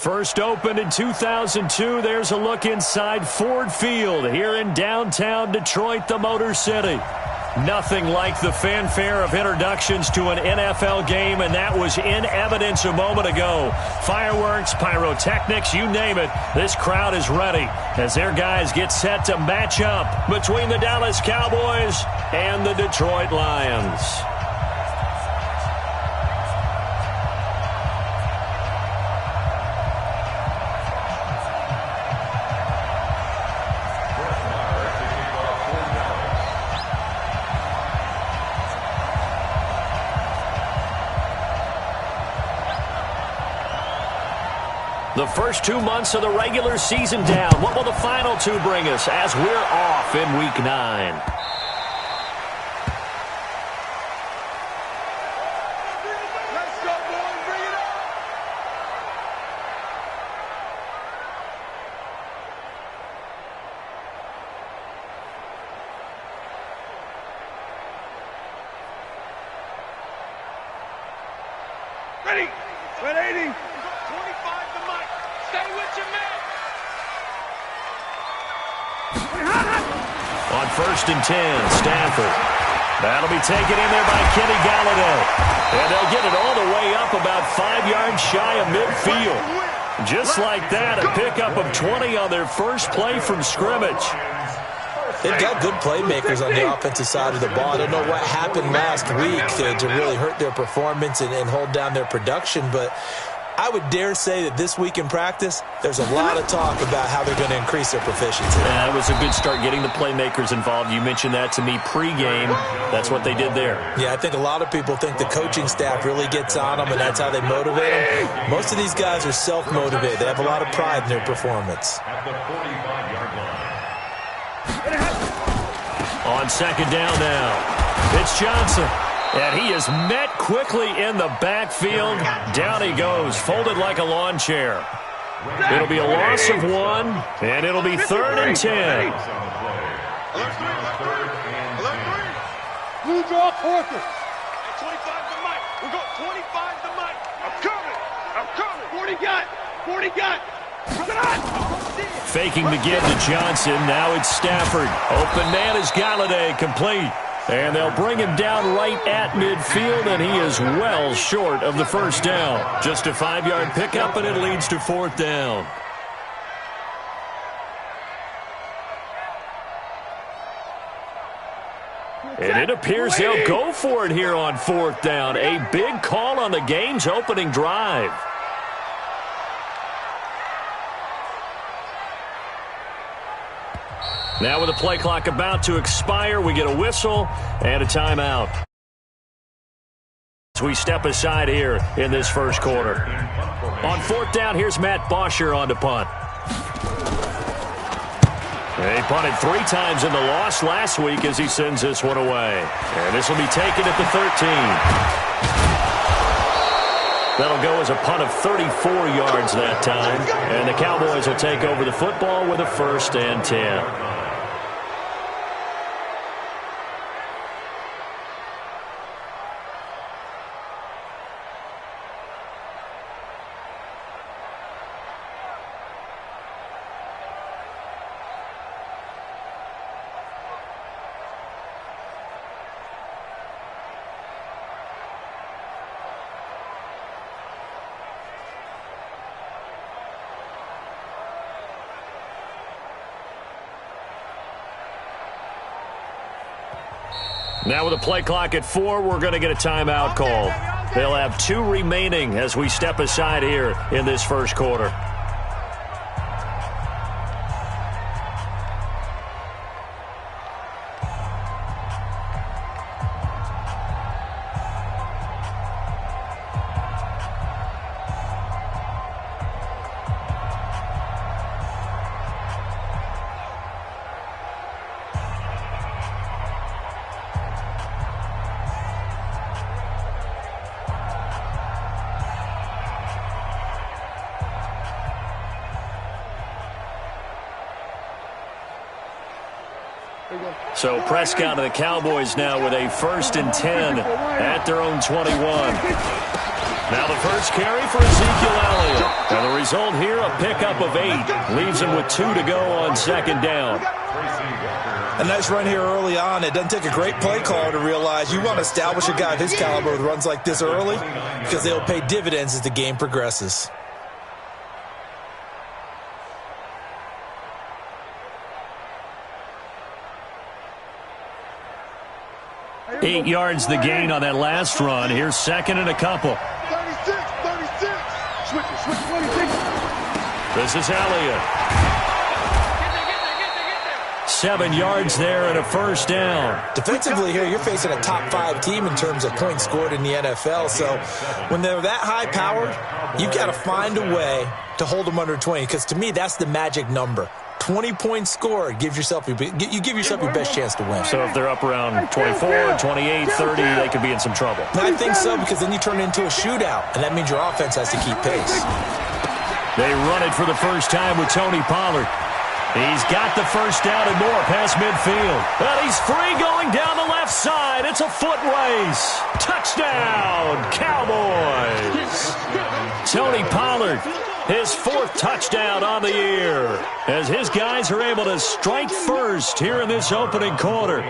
First opened in 2002. There's a look inside Ford Field here in downtown Detroit, the Motor City. Nothing like the fanfare of introductions to an NFL game, and that was in evidence a moment ago. Fireworks, pyrotechnics, you name it. This crowd is ready as their guys get set to match up between the Dallas Cowboys and the Detroit Lions. The first 2 months of the regular season down. What will the final two bring us as we're off in Week 9? Let's go, boys. Bring it up. Ready. 180. 25 to Mike. Stay with your man. On 1st and 10, Stanford. That'll be taken in there by Kenny Galladay. And they'll get it all the way up about 5 yards shy of midfield. Just like that, a pickup of 20 on their first play from scrimmage. They've got good playmakers on the offensive side of the ball. I don't know what happened last week to really hurt their performance and hold down their production, but I would dare say that this week in practice, there's a lot of talk about how they're going to increase their proficiency. That was a good start getting the playmakers involved. You mentioned that to me pregame. That's what they did there. Yeah, I think a lot of people think the coaching staff really gets on them, and that's how they motivate them. Most of these guys are self-motivated. They have a lot of pride in their performance. On 2nd down now, it's Johnson. And he is met quickly in the backfield. Down he goes, folded like a lawn chair. It'll be a loss of 1, and it'll be 3rd and 10. Blue draw quarter. 25 to Mike. We'll go 25 to Mike. I'm coming. 40 got. Faking the give to Johnson. Now it's Stafford. Open man is Galladay, complete. And they'll bring him down right at midfield, and he is well short of the first down. Just a 5-yard pickup, and it leads to 4th down. And it appears they'll go for it here on 4th down. A big call on the game's opening drive. Now with the play clock about to expire, we get a whistle and a timeout. As we step aside here in this first quarter. On 4th down, here's Matt Bosher on to punt. He punted 3 times in the loss last week as he sends this one away. And this will be taken at the 13. That'll go as a punt of 34 yards that time. And the Cowboys will take over the football with a 1st and 10. Now with the play clock at 4, we're going to get a timeout call. They'll have 2 remaining as we step aside here in this first quarter. So Prescott and the Cowboys now with a 1st and 10 at their own 21. Now the first carry for Ezekiel Elliott. And the result here, a pickup of 8. Leaves him with 2 to go on second down. A nice run here early on. It doesn't take a great play caller to realize you want to establish a guy of his caliber with runs like this early because they'll pay dividends as the game progresses. 8 yards the gain on that last run. Here's second and a couple. 36. Switch it. This is Elliott. 7 yards there and a first down. Defensively here, you're facing a top 5 team in terms of points scored in the NFL. So when they're that high-powered, you've got to find a way to hold them under 20. Because to me, that's the magic number. 20 points scored, you give yourself your best chance to win. So if they're up around 24, 28, 30, they could be in some trouble. I think so, because then you turn it into a shootout, and that means your offense has to keep pace. They run it for the first time with Tony Pollard. He's got the first down and more past midfield. But he's free going down the left side. It's a foot race. Touchdown, Cowboys. Tony Pollard, his 4th touchdown on the year, as his guys are able to strike first here in this opening quarter.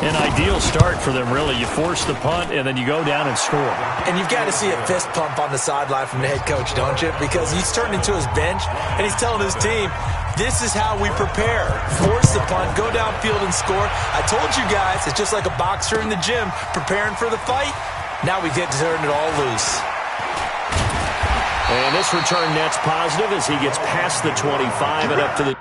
An ideal start for them, really. You force the punt, and then you go down and score. And you've got to see a fist pump on the sideline from the head coach, don't you? Because he's turned into his bench, and he's telling his team, this is how we prepare. Force the punt, go downfield and score. I told you guys, it's just like a boxer in the gym preparing for the fight. Now we get to turn it all loose. And this return net's positive as he gets past the 25 and up to the...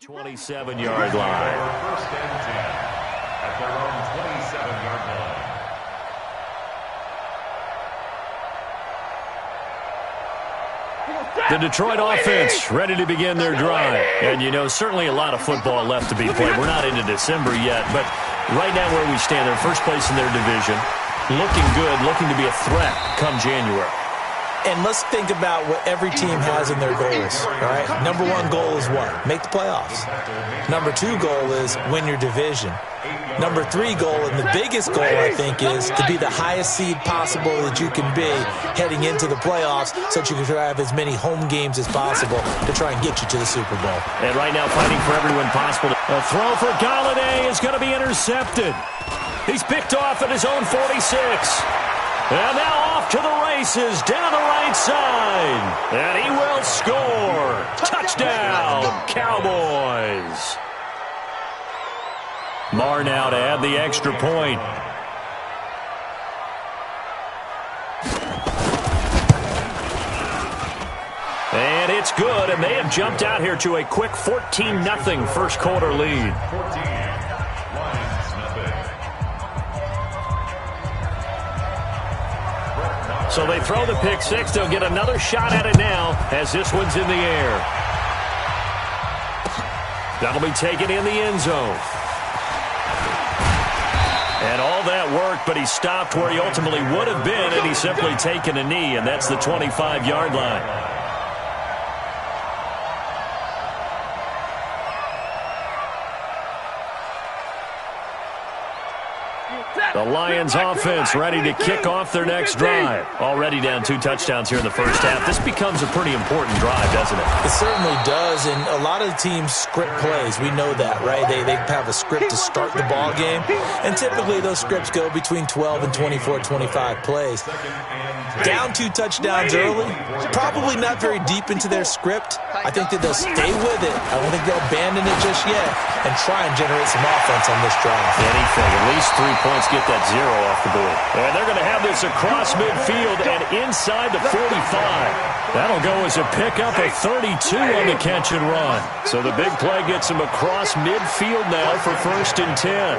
...27-yard line. First and 10 at their own 27-yard line. The Detroit offense ready to begin their drive. And, you know, certainly a lot of football left to be played. We're not into December yet, but right now where we stand, they're first place in their division. Looking good, looking to be a threat come January. And let's think about what every team has in their goals, all right? Number 1 goal is what? Make the playoffs. Number 2 goal is win your division. Number 3 goal, and the biggest goal, I think, is to be the highest seed possible that you can be heading into the playoffs so that you can have as many home games as possible to try and get you to the Super Bowl. And right now fighting for everyone possible. A throw for Galladay is going to be intercepted. He's picked off at his own 46. And now off to the races down the right side. And he will score. Touchdown, Cowboys. Marr now to add the extra point. And it's good, and they have jumped out here to a quick 14-0 first quarter lead. 14. So they throw the pick six. They'll get another shot at it now as this one's in the air. That'll be taken in the end zone. And all that work, but he stopped where he ultimately would have been, and he's simply taken a knee, and that's the 25-yard line. The Lions offense ready to kick off their next drive. Already down 2 touchdowns here in the first half. This becomes a pretty important drive, doesn't it? It certainly does, and a lot of the teams script plays. We know that, right? They have a script to start the ball game, and typically those scripts go between 12 and 24, 25 plays. Down 2 touchdowns early, probably not very deep into their script. I think that they'll stay with it. I don't think they'll abandon it just yet and try and generate some offense on this drive. Anything, at least 3 points, get that 0 off the board. And they're going to have this across midfield and inside the 45. That'll go as a pickup of 32 on the catch and run. So the big play gets them across midfield now for 1st and 10.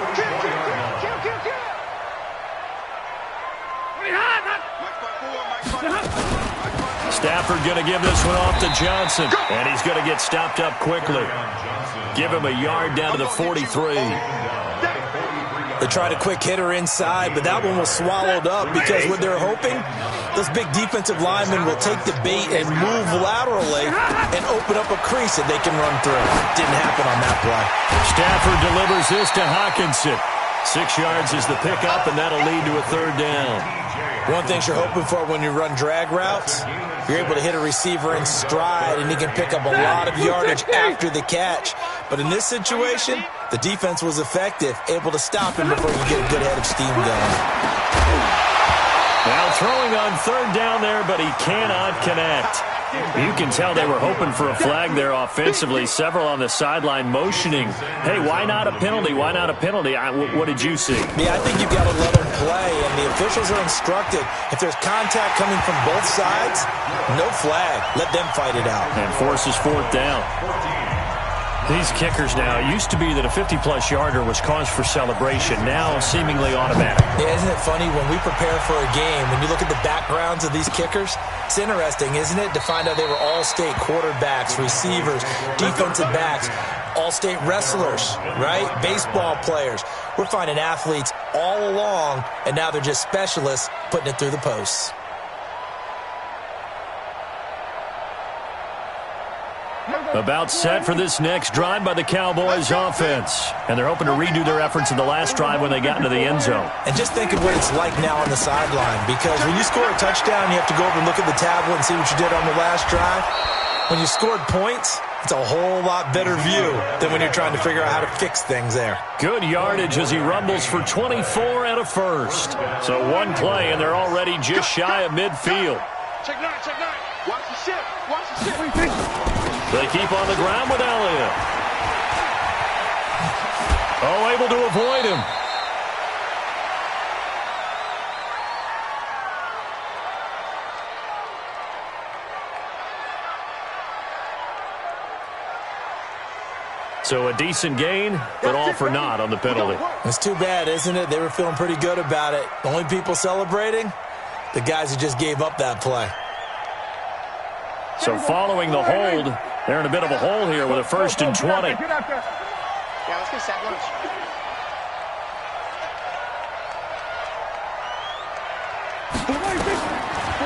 Stafford going to give this one off to Johnson. And he's going to get stopped up quickly. Give him a yard down to the 43. They tried a quick hitter inside, but that one was swallowed up because what they're hoping, those big defensive linemen will take the bait and move laterally and open up a crease that they can run through. Didn't happen on that play. Stafford delivers this to Hockenson. 6 yards is the pickup, and that'll lead to a third down. One thing you're hoping for when you run drag routes, you're able to hit a receiver in stride, and he can pick up a lot of yardage after the catch. But in this situation, the defense was effective, able to stop him before you get a good head of steam going. Now throwing on third down there, but he cannot connect. You can tell they were hoping for a flag there offensively. Several on the sideline motioning, hey, why not a penalty? Why not a penalty? What did you see? Yeah, I think you've got to let them play, and the officials are instructed. If there's contact coming from both sides, no flag. Let them fight it out. And forces fourth down. These kickers now, it used to be that a 50-plus yarder was cause for celebration. Now seemingly automatic. Yeah, isn't it funny when we prepare for a game, when you look at the backgrounds of these kickers, it's interesting, isn't it, to find out they were all-state quarterbacks, receivers, defensive backs, all-state wrestlers, right? Baseball players. We're finding athletes all along, and now they're just specialists putting it through the posts. About set for this next drive by the Cowboys offense. And they're hoping to redo their efforts in the last drive when they got into the end zone. And just think of what it's like now on the sideline, because when you score a touchdown, you have to go over and look at the tablet and see what you did on the last drive. When you scored points, it's a whole lot better view than when you're trying to figure out how to fix things there. Good yardage as he rumbles for 24 and a first. So one play, and they're already just shy of midfield. Check nine, check nine. Watch the ship, watch the ship. They keep on the ground with Elliott. Oh, able to avoid him. So a decent gain, but all for naught on the penalty. It's too bad, isn't it? They were feeling pretty good about it. The only people celebrating, the guys who just gave up that play. So following the hold, they're in a bit of a hole here with a 1st and 20. Yeah, let's get sack lunch.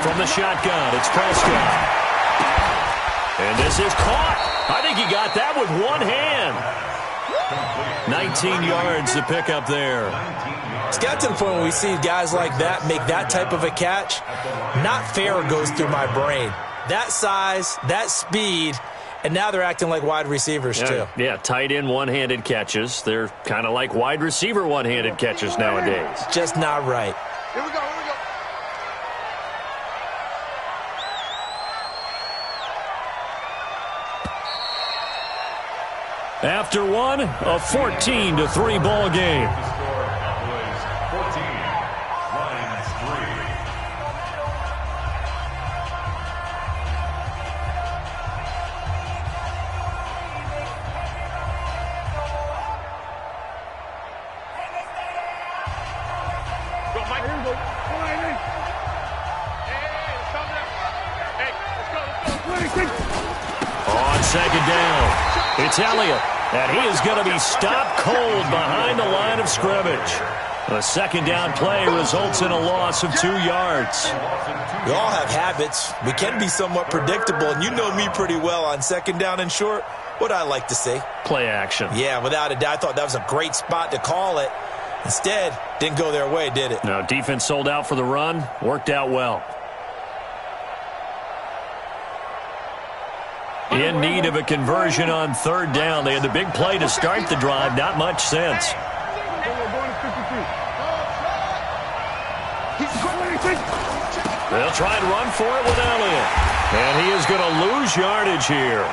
From the shotgun, it's Prescott. And this is caught. I think he got that with one hand. 19 yards to pick up there. It's got to the point where we see guys like that make that type of a catch. Not fair goes through my brain. That size, that speed, and now they're acting like wide receivers too. Yeah, tight end one-handed catches. They're kind of like wide receiver one-handed catches nowadays. Just not right. Here we go, here we go. After one, a 14-3 ball game. Cowboys 14, Lions 3. Go, Mike. Here we go. Hey, let's calm down. Hey, let's go. On second down, it's Elliott, and he is going to be stopped cold behind the line of scrimmage. The second down play results in a loss of 2 yards. We all have habits. We can be somewhat predictable, and you know me pretty well on second down and short. What I like to see. Play action. Yeah, without a doubt, I thought that was a great spot to call it. Instead, didn't go their way, did it? Now, defense sold out for the run. Worked out well. In need of a conversion on third down. They had the big play to start the drive. Not much sense. They'll try and run for it with Elliott. And he is going to lose yardage here.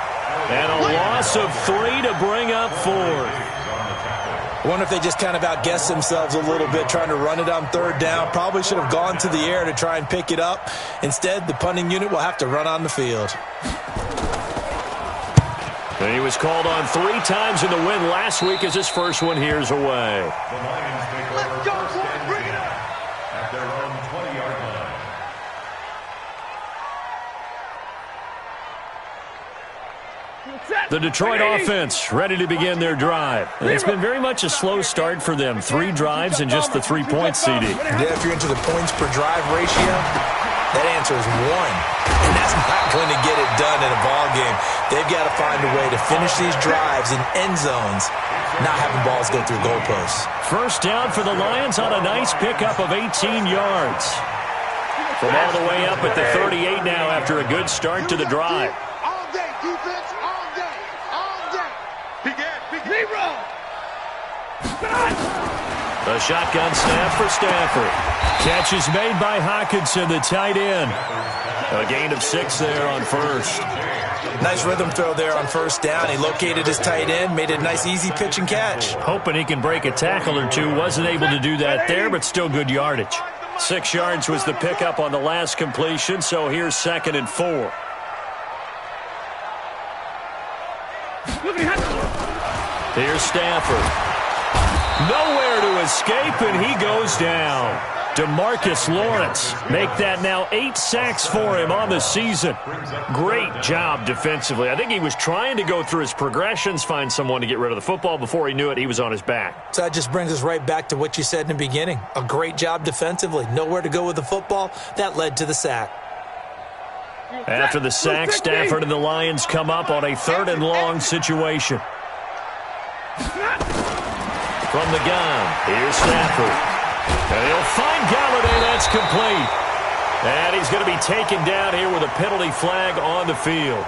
And a loss of 3 to bring up 4. I wonder if they just kind of outguessed themselves a little bit trying to run it on third down. Probably should have gone to the air to try and pick it up. Instead, the punting unit will have to run on the field. And he was called on 3 times in the win last week as his first one here's away. The Lions take over first and 10 at their own 20-yard line. The Detroit offense ready to begin their drive. It's been very much a slow start for them. 3 drives and just the 3 points, CD. Yeah, if you're into the points per drive ratio, that answer is 1. And that's not going to get it done in a ball game. They've got to find a way to finish these drives in end zones, not having balls go through goalposts. First down for the Lions on a nice pickup of 18 yards. From all the way up at the 38 now after a good start to the drive. All day, defense, all day, all day. Begin. Run. A shotgun snap for Stafford. Catch is made by Hockenson, the tight end. A gain of 6 there on first. Nice rhythm throw there on first down. He located his tight end, made it a nice easy pitch and catch. Hoping he can break a tackle or two. Wasn't able to do that there, but still good yardage. 6 yards was the pickup on the last completion, so here's 2nd and 4. Here's Stafford. Nowhere to escape, and he goes down. DeMarcus Lawrence make that now 8 sacks for him on the season. Great job defensively. I think he was trying to go through his progressions, find someone to get rid of the football. Before he knew it, he was on his back. So that just brings us right back to what you said in the beginning. A great job defensively. Nowhere to go with the football. That led to the sack. After the sack, Stafford and the Lions come up on a 3rd and long situation. From the gun, here's Stafford. And he'll find Galladay. That's complete. And he's going to be taken down here with a penalty flag on the field.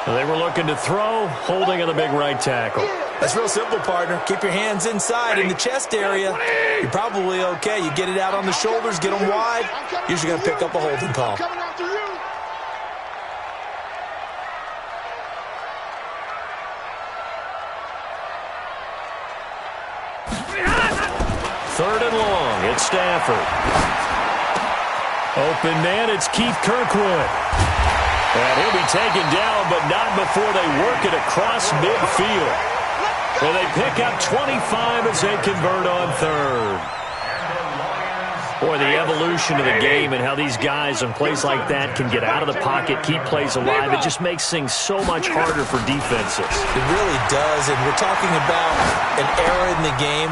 They were looking to throw, holding on the big right tackle. That's real simple, partner. Keep your hands inside in the chest area. You're probably okay. You get it out on the shoulders, get them wide. Usually going to pick up a holding call. Third and long, it's Stafford. Open man, it's Keith Kirkwood. And he'll be taken down, but not before they work it across midfield. And they pick up 25 as they convert on 3rd. Boy, the evolution of the game and how these guys on plays like that can get out of the pocket, keep plays alive, it just makes things so much harder for defenses. It really does, and we're talking about an era in the game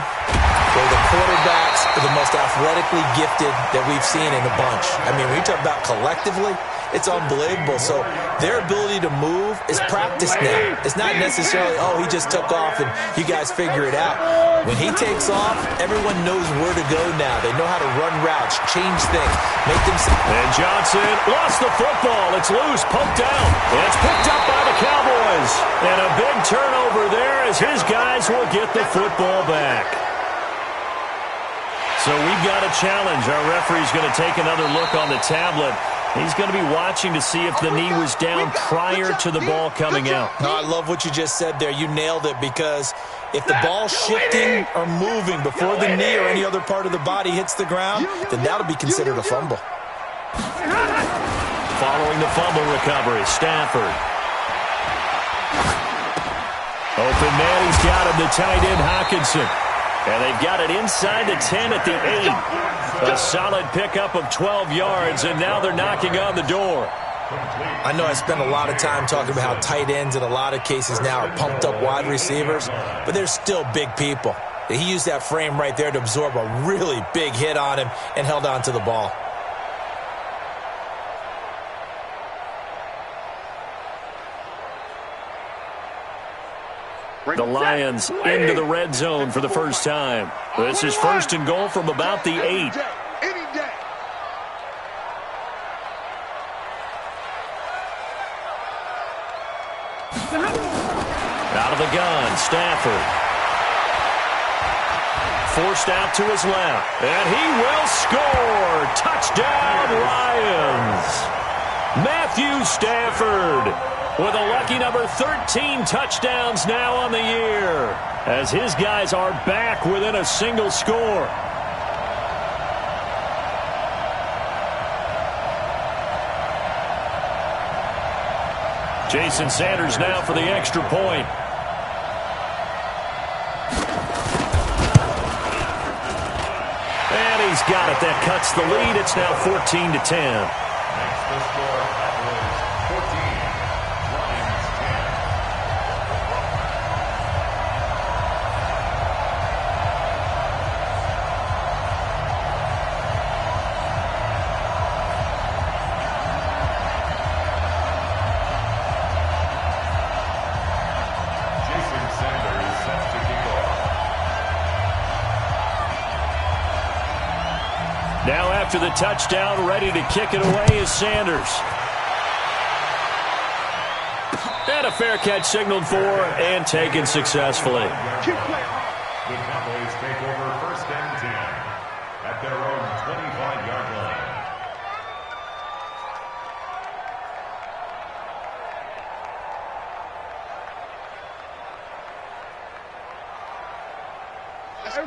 where the quarterbacks are the most athletically gifted that we've seen in a bunch. I mean, when you talk about collectively, it's unbelievable. So their ability to move is practiced now. It's not necessarily, oh, he just took off and you guys figure it out. When he takes off, everyone knows where to go now. They know how to run routes, change things, make them... And Johnson lost the football. It's loose, poked out. And it's picked up by the Cowboys. And a big turnover there as his guys will get the football back. So we've got a challenge. Our referee's going to take another look on the tablet. He's going to be watching to see if the knee was down prior to the ball coming out. No, I love what you just said there. You nailed it, because if the ball's shifting or moving before the knee or any other part of the body hits the ground, then that'll be considered a fumble. Following the fumble recovery, Stafford. Open man, he's got him, the tight end, Hockenson. And they've got it inside the 10 at the 8. A solid pickup of 12 yards, and now they're knocking on the door. I know I spent a lot of time talking about how tight ends in a lot of cases now are pumped up wide receivers, but they're still big people. He used that frame right there to absorb a really big hit on him and held on to the ball. The Lions into the red zone for the first time. This is 1st and goal from about the 8. Out of the gun, Stafford. Forced out to his left, and he will score. Touchdown, Lions. Matthew Stafford with a lucky number 13 touchdowns now on the year, as his guys are back within a single score. Jason Sanders now for the extra point. And he he's got it. That cuts the lead. It's now 14-10. Makes the score Cowboys 14, Lions 10. Now after the touchdown, ready to kick it away is Sanders. And a fair catch signaled for and taken successfully. The Cowboys take over 1st and 10 at their own 25-yard line.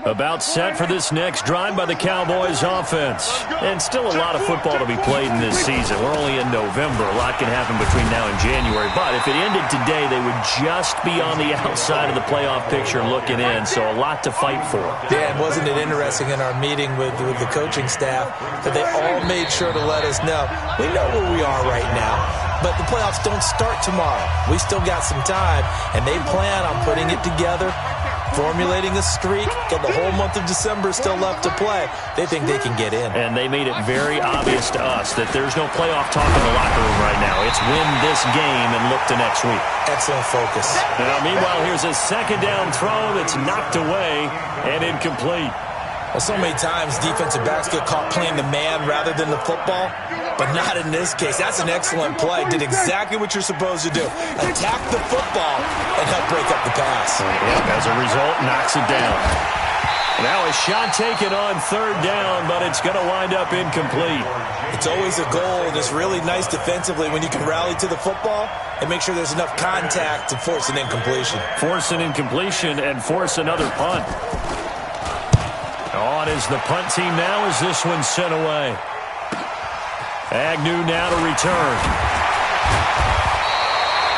About set for this next drive by the Cowboys offense. And still a lot of football to be played in this season. We're only in November. A lot can happen between now and January. But if it ended today, they would just be on the outside of the playoff picture looking in. So a lot to fight for. Yeah, and wasn't it interesting in our meeting with the coaching staff that they all made sure to let us know, we know where we are right now, but the playoffs don't start tomorrow. We still got some time, and they plan on putting it together, formulating a streak, got the whole month of December still left to play. They think they can get in. And they made it very obvious to us that there's no playoff talk in the locker room right now. It's win this game and look to next week. Excellent focus. Now, meanwhile, here's a second down throw that's knocked away and incomplete. Well, so many times defensive backs get caught playing the man rather than the football, but not in this case. That's an excellent play. Did exactly what you're supposed to do. Attack the football and help break up the pass. Yep, as a result, knocks it down. Now a shot taken on 3rd down, but it's going to wind up incomplete. It's always a goal, and it's really nice defensively when you can rally to the football and make sure there's enough contact to force an incompletion. Force an incompletion and force another punt. On is the punt team now as this one's sent away. Agnew now to return.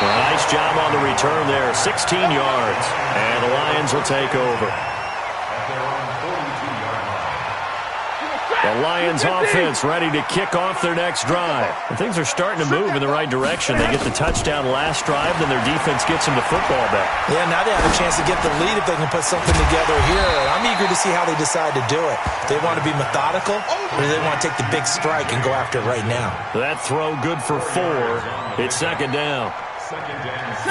Well, nice job on the return there. 16 yards. And the Lions will take over. The Lions offense ready to kick off their next drive. And things are starting to move in the right direction. They get the touchdown last drive, then their defense gets them the football back. Yeah, now they have a chance to get the lead if they can put something together here. I'm eager to see how they decide to do it. Do they want to be methodical, or do they want to take the big strike and go after it right now? That throw good for 4. It's 2nd down.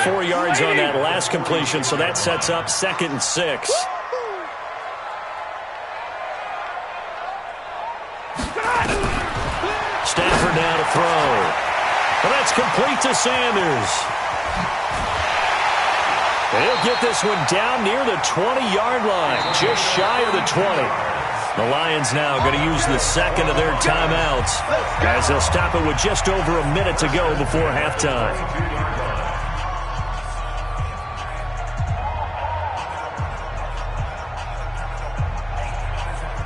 4 yards on that last completion, so that sets up 2nd and 6. Stafford now to throw. Well, that's complete to Sanders. He'll get this one down near the 20-yard line, just shy of the 20. The Lions now going to use the second of their timeouts as they'll stop it with just over a minute to go before halftime.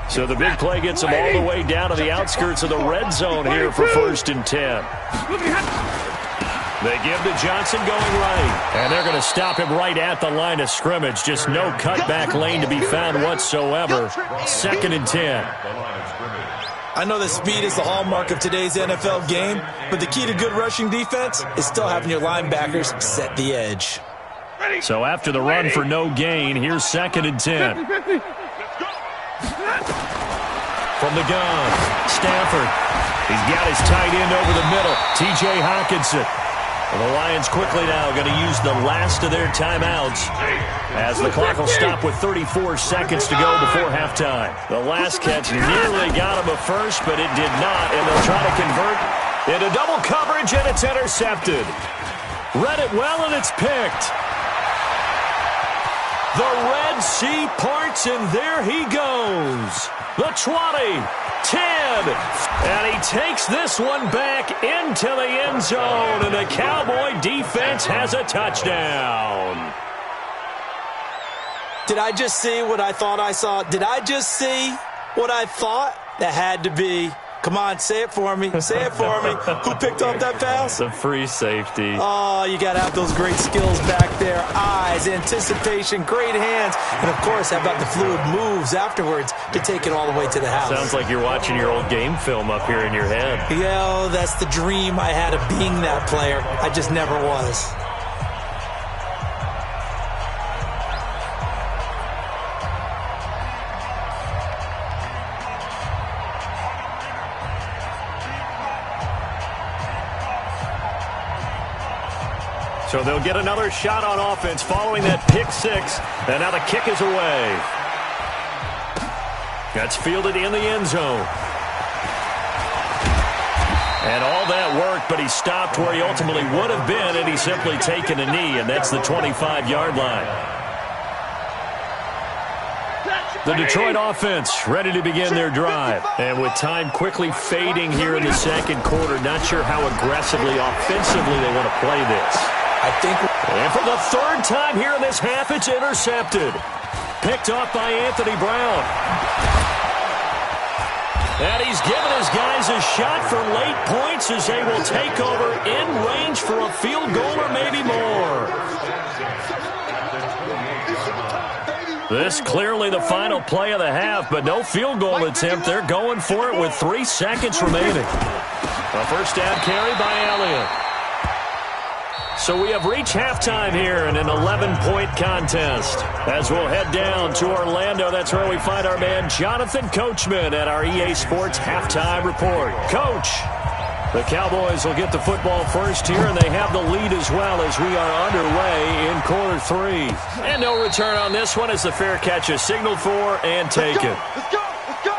So the big play gets them all the way down to the outskirts of the red zone here for 1st and 10. They give to Johnson going right. And they're going to stop him right at the line of scrimmage. Just no cutback lane to be found whatsoever. 2nd and 10. I know that speed is the hallmark of today's NFL game, but the key to good rushing defense is still having your linebackers set the edge. So after the run for no gain, here's 2nd and 10. From the gun, Stafford. He's got his tight end over the middle, T.J. Hockenson. Well, the Lions quickly now going to use the last of their timeouts as the clock will stop with 34 seconds to go before halftime. The last catch nearly got him a first, but it did not, and they'll try to convert into double coverage, and it's intercepted. Read it well, and it's picked. The Red Sea parts, and there he goes. The 20, 10, and he takes this one back into the end zone, and the Cowboy defense has a touchdown. Did I just see what I thought I saw? Did I just see what I thought? That had to be Come on, say it for me. Say it for me. Who picked up that pass? The free safety. Oh, you got to have those great skills back there. Eyes, anticipation, great hands. And, of course, how about the fluid moves afterwards to take it all the way to the house? Sounds like you're watching your old game film up here in your head. Yeah, that's the dream I had of being that player. I just never was. So they'll get another shot on offense following that pick six. And now the kick is away. That's fielded in the end zone. And all that worked, but he stopped where he ultimately would have been, and he's simply taken a knee, and that's the 25-yard line. The Detroit offense ready to begin their drive. And with time quickly fading here in the second quarter, not sure how aggressively, offensively they want to play this. And for the third time here in this half, it's intercepted. Picked off by Anthony Brown. And he's given his guys a shot for late points as they will take over in range for a field goal or maybe more. This clearly the final play of the half, but no field goal attempt. They're going for it with 3 seconds remaining. A first down carry by Elliott. So we have reached halftime here in an 11-point contest. As we'll head down to Orlando, that's where we find our man Jonathan Coachman at our EA Sports Halftime Report. Coach, the Cowboys will get the football first here, and they have the lead as well as we are underway in quarter 3. And no return on this one as the fair catch is signaled for and taken. Let's go! Let's go!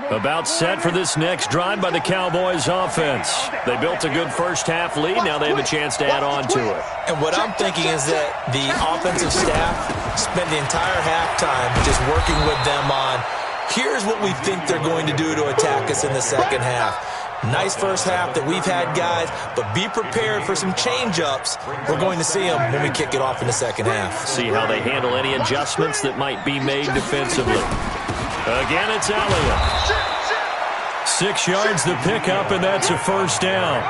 About set for this next drive by the Cowboys offense. They built a good first half lead. Now they have a chance to add on to it. And what I'm thinking is that the offensive staff spent the entire halftime just working with them on, here's what we think they're going to do to attack us in the second half. Nice first half that we've had, guys, but be prepared for some change-ups. We're going to see them when we kick it off in the second half. See how they handle any adjustments that might be made defensively. Again, it's Elliott. 6 yards the pickup, and that's a first down.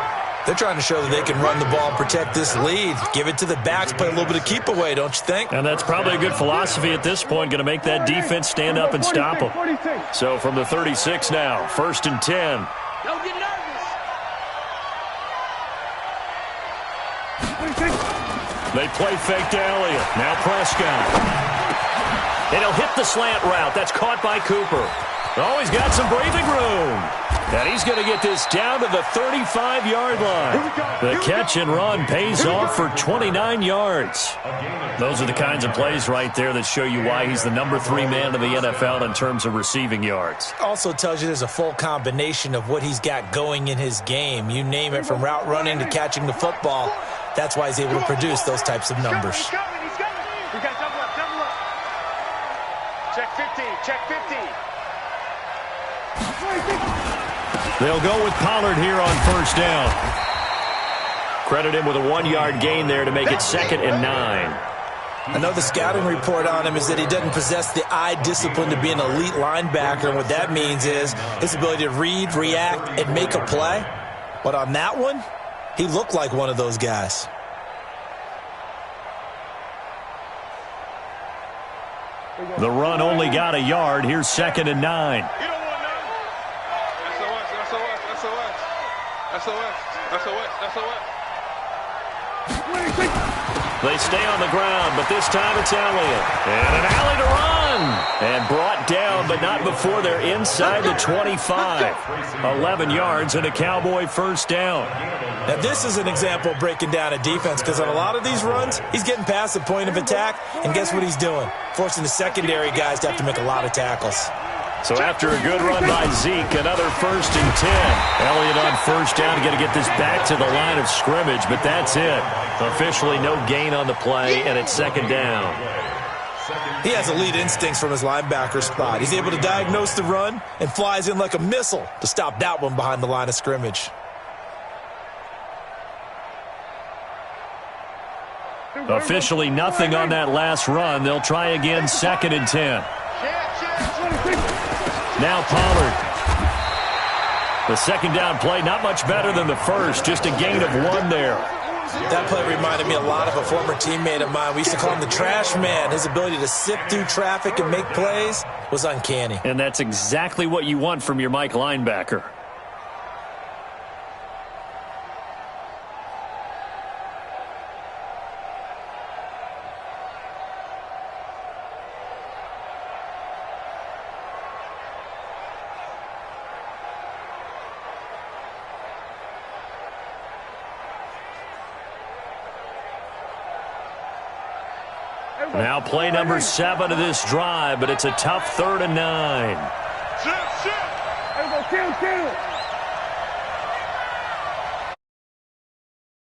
They're trying to show that they can run the ball and protect this lead. Give it to the backs, play a little bit of keep away, don't you think? And that's probably a good philosophy at this point, going to make that defense stand up and stop them. So from the 36 now, 1st and 10. Don't get nervous. They play fake to Elliott. Now Prescott. And he'll hit the slant route. That's caught by Cooper. Oh, he's got some breathing room. And he's going to get this down to the 35-yard line. The catch and run pays off for 29 yards. Those are the kinds of plays right there that show you why he's the number 3 man in the NFL in terms of receiving yards. Also tells you there's a full combination of what he's got going in his game. You name it, from route running to catching the football. That's why he's able to produce those types of numbers. He's coming. We got double up. Check 50. Check 50. They'll go with Pollard here on first down. Credit him with a 1-yard gain there to make it 2nd and 9. Another scouting report on him is that he doesn't possess the eye discipline to be an elite linebacker. And what that means is his ability to read, react, and make a play. But on that one, he looked like one of those guys. The run only got a yard. Here's 2nd and 9. You don't want none. SOS. They stay on the ground, but this time it's Elliott. And an alley to run. And brought down, but not before they're inside the 25. 11 yards and a Cowboy first down. Now, this is an example of breaking down a defense, because on a lot of these runs, he's getting past the point of attack, and guess what he's doing? Forcing the secondary guys to have to make a lot of tackles. So after a good run by Zeke, another 1st and 10. Elliott on first down, going to get this back to the line of scrimmage, but that's it. Officially no gain on the play, and it's 2nd down. He has elite instincts from his linebacker spot. He's able to diagnose the run and flies in like a missile to stop that one behind the line of scrimmage. Officially nothing on that last run. They'll try again, 2nd and 10. Now Pollard. The second down play, not much better than the first, just a gain of 1 there. That play reminded me a lot of a former teammate of mine. We used to call him the trash man. His ability to sift through traffic and make plays was uncanny. And that's exactly what you want from your Mike linebacker. Now play number 7 of this drive, but it's a tough 3rd and 9. Everybody, kill.